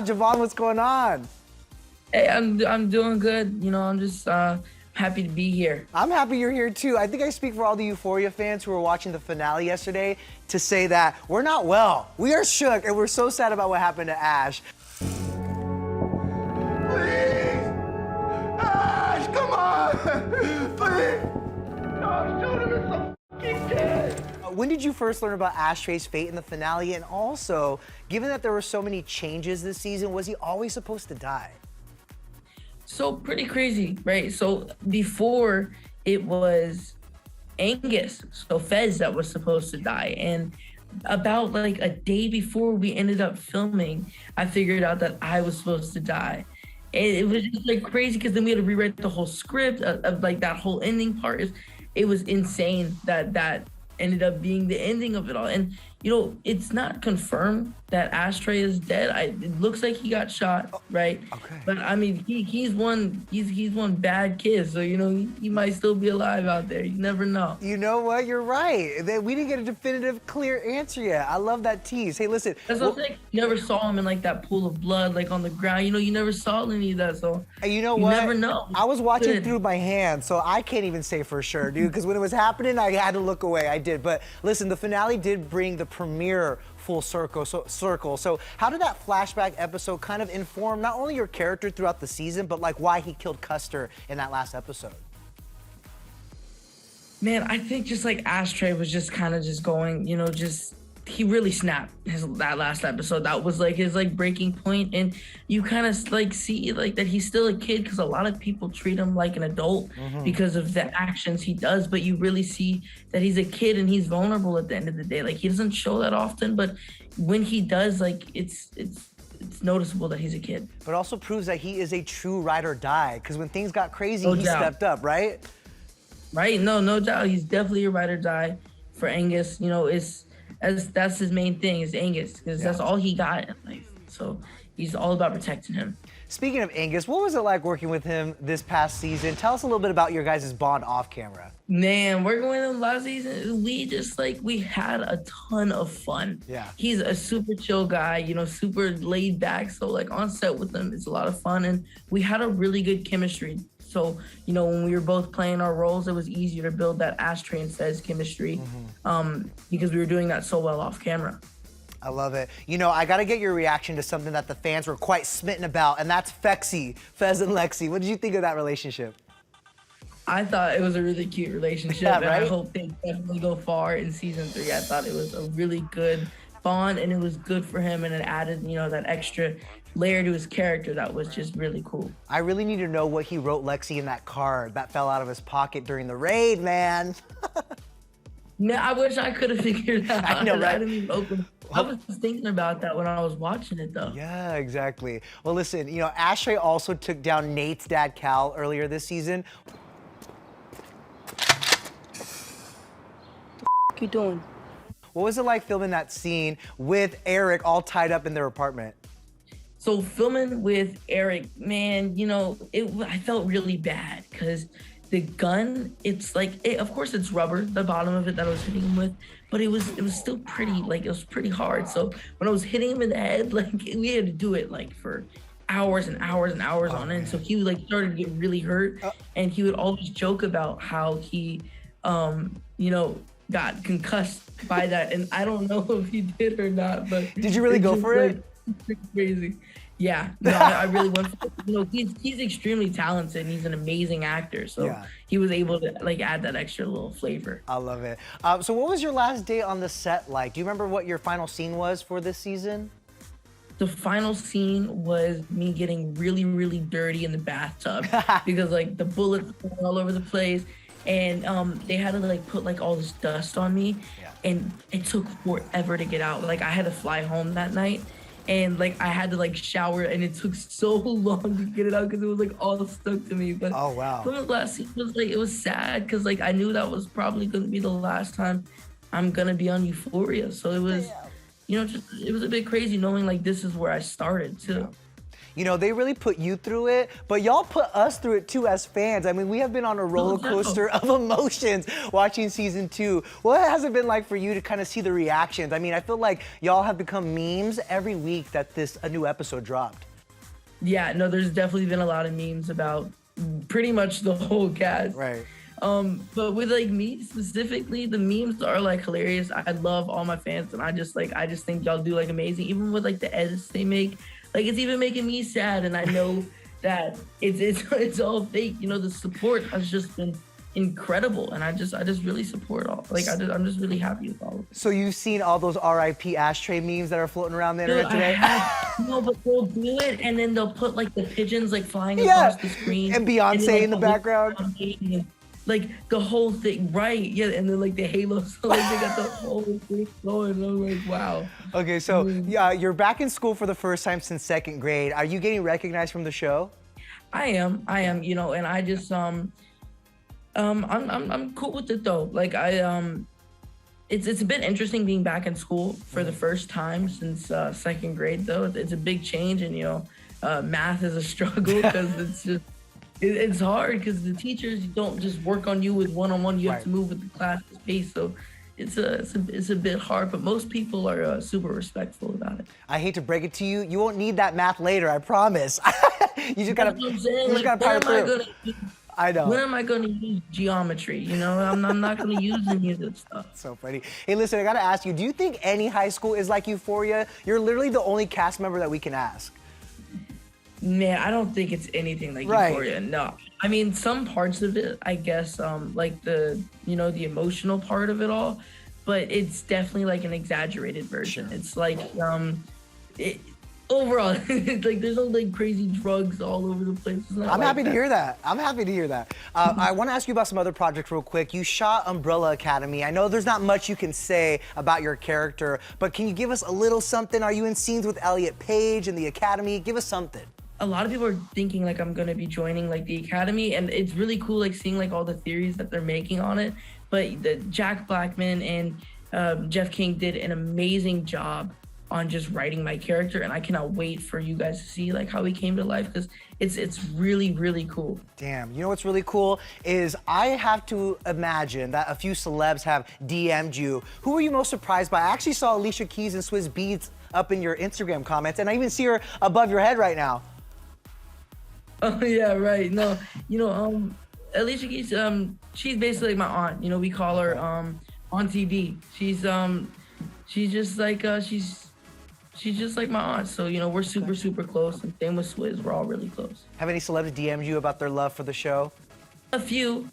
Javon, what's going on? Hey, I'm doing good. You know, I'm just happy to be here. I'm happy you're here too. I think I speak for all the Euphoria fans who were watching the finale yesterday to say that we're not well. We are shook and we're so sad about what happened to Ash. Please! Ash, come on! Please! No, shoot him in some fucking kid! When did you first learn about Ashtray's fate in the finale? And also, given that there were so many changes this season, was he always supposed to die? So pretty crazy, right? So before it was Angus, so Fez, that was supposed to die. And about like a day before we ended up filming, I figured out that I was supposed to die. And it was just like crazy because then we had to rewrite the whole script of like that whole ending part. It was insane that ended up being the ending of it all. And you know, it's not confirmed that Ashtray is dead. It looks like he got shot, right? Okay. But I mean, he's one bad kid, so you know he might still be alive out there. You never know. You know what? You're right. We didn't get a definitive, clear answer yet. I love that tease. Hey, listen. That's what I'm saying. You never saw him in like that pool of blood, like on the ground. You know, you never saw any of that. So and you know what? You never know. I was watching through my hand, so I can't even say for sure, dude. Because when it was happening, I had to look away. I did. But listen, the finale did bring the premiere full circle. So how did that flashback episode kind of inform not only your character throughout the season, but like why he killed Custer in that last episode? Man, I think just like Ashtray was just kind of just going, you know, just he really snapped that last episode. That was like his like breaking point, and you kind of like see like that he's still a kid because a lot of people treat him like an adult because of the actions he does, but you really see that he's a kid and he's vulnerable at the end of the day. Like he doesn't show that often, but when he does, like it's noticeable that he's a kid. But also proves that he is a true ride or die, because when things got crazy, he doubt. stepped up, right? Right, no doubt. He's definitely a ride or die for Angus. You know, that's his main thing is Angus, because that's all he got in life. So he's all about protecting him. Speaking of Angus, what was it like working with him this past season? Tell us a little bit about your guys' bond off camera. Man, working with him last season, we had a ton of fun. Yeah. He's a super chill guy, you know, super laid back. So like on set with him, it's a lot of fun, and we had a really good chemistry. So, you know, when we were both playing our roles, it was easier to build that Ashtray and Fez chemistry because we were doing that so well off camera. I love it. You know, I got to get your reaction to something that the fans were quite smitten about, and that's Fexy, Fez and Lexi. What did you think of that relationship? I thought it was a really cute relationship, Yeah, and right? I hope they definitely go far in season 3. I thought it was a really good bond, and it was good for him, and it added, you know, that extra layer to his character that was just really cool. I really need to know what he wrote Lexi in that card that fell out of his pocket during the raid, man. No, I wish I could have figured that out. I know, right? I didn't even open. I was thinking about that when I was watching it, though. Yeah, exactly. Well, listen, you know, Ashtray also took down Nate's dad, Cal, earlier this season. What you doing? What was it like filming that scene with Eric all tied up in their apartment? So filming with Eric, man, you know, I felt really bad because the gun, it's like, of course it's rubber, the bottom of it that I was hitting him with, but it was still pretty, like it was pretty hard. So when I was hitting him in the head, like we had to do it like for hours and hours and hours on end. So he like started to get really hurt, and he would always joke about how he, you know, got concussed by that. And I don't know if he did or not, but did you really go for it? It's crazy. Yeah, no, I really went for it. You know, he's extremely talented and he's an amazing actor. So he was able to like add that extra little flavor. I love it. So what was your last day on the set like? Do you remember what your final scene was for this season? The final scene was me getting really, really dirty in the bathtub because like the bullets were all over the place, and they had to like put like all this dust on me, and it took forever to get out. Like I had to fly home that night, and like I had to like shower, and it took so long to get it out because it was like all stuck to me. But oh wow, the last scene was like, it was sad because like I knew that was probably gonna be the last time I'm gonna be on Euphoria. So it was, you know, just it was a bit crazy knowing like this is where I started too. You know, they really put you through it, but y'all put us through it too as fans. I mean, we have been on a roller coaster of emotions watching season 2. What has it been like for you to kind of see the reactions? I mean, I feel like y'all have become memes every week that a new episode dropped. Yeah, no, there's definitely been a lot of memes about pretty much the whole cast. Right. But with like me specifically, the memes are like hilarious. I love all my fans, and I just think y'all do like amazing. Even with like the edits they make, like it's even making me sad. And I know that it's all fake. You know, the support has just been incredible, and I just really support all. Like I'm just really happy with all of it. So you've seen all those RIP Ashtray memes that are floating around the internet today? No, but they'll do it, and then they'll put like the pigeons like flying across the screen, and Beyonce in the background. Like the whole thing, right? Yeah, and then like the halo, so like they got the whole thing going. And I'm like, wow. Okay, so yeah, you're back in school for the first time since 2nd grade. Are you getting recognized from the show? I am, you know, and I just I'm cool with it though. Like it's a bit interesting being back in school for the first time since 2nd grade though. It's a big change, and you know, math is a struggle because it's just. It's hard because the teachers don't just work on you with one-on-one. You have to move with the class's pace. So it's a bit hard, but most people are super respectful about it. I hate to break it to you, you won't need that math later, I promise. you just gotta power through. I know. When am I gonna use geometry? You know, I'm not gonna use any of this stuff. So funny. Hey, listen, I gotta ask you, do you think any high school is like Euphoria? You're literally the only cast member that we can ask. Man, I don't think it's anything like Euphoria. No, I mean some parts of it, I guess, like the the emotional part of it all, but it's definitely like an exaggerated version. Sure. It's like overall, it's like there's no like crazy drugs all over the place. I'm happy to hear that. I'm happy to hear that. I want to ask you about some other projects real quick. You shot Umbrella Academy. I know there's not much you can say about your character, but can you give us a little something? Are you in scenes with Elliot Page and the Academy? Give us something. A lot of people are thinking like I'm gonna be joining like the Academy, and it's really cool like seeing like all the theories that they're making on it. But Jack Blackman and Jeff King did an amazing job on just writing my character, and I cannot wait for you guys to see like how he came to life, because it's really, really cool. Damn, you know what's really cool is I have to imagine that a few celebs have DM'd you. Who were you most surprised by? I actually saw Alicia Keys and Swizz Beatz up in your Instagram comments, and I even see her above your head right now. Oh yeah, right. No, Alicia Keys, she's basically like my aunt. You know, we call her Auntie D. She's just like she's just like my aunt. So we're super close. And same with Swizz, we're all really close. Have any celebs DM'd you about their love for the show? A few.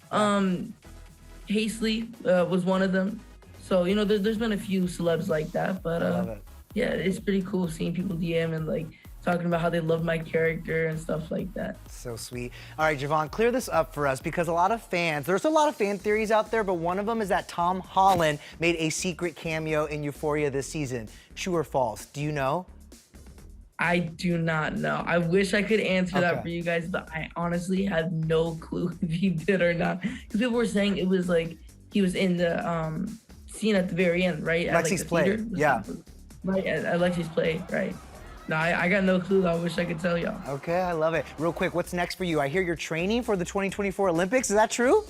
Hastily was one of them. So there's been a few celebs like that, but I love it. Yeah, it's pretty cool seeing people DM and like talking about how they love my character and stuff like that. So sweet. All right, Javon, clear this up for us, because there's a lot of fan theories out there, but one of them is that Tom Holland made a secret cameo in Euphoria this season. True or false? Do you know? I do not know. I wish I could answer that for you guys, but I honestly have no clue if he did or not. Because people were saying it was like he was in the scene at the very end, right? Lexi's play. Yeah. Right, at Lexi's play, right. No, I got no clue. I wish I could tell y'all. Okay, I love it. Real quick, what's next for you? I hear you're training for the 2024 Olympics. Is that true?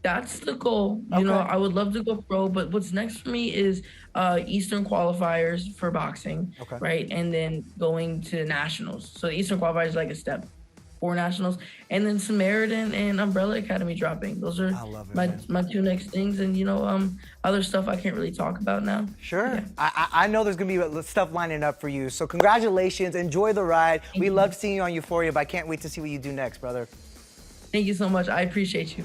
That's the goal. You know, I would love to go pro, but what's next for me is Eastern qualifiers for boxing, right? And then going to nationals. So the Eastern qualifiers is like a step for nationals, and then Samaritan and Umbrella Academy dropping. Those are my two next things, and other stuff I can't really talk about now. Sure. Yeah. I know there's gonna be stuff lining up for you, so congratulations, enjoy the ride. We love seeing you on Euphoria, but I can't wait to see what you do next, brother. Thank you so much. I appreciate you.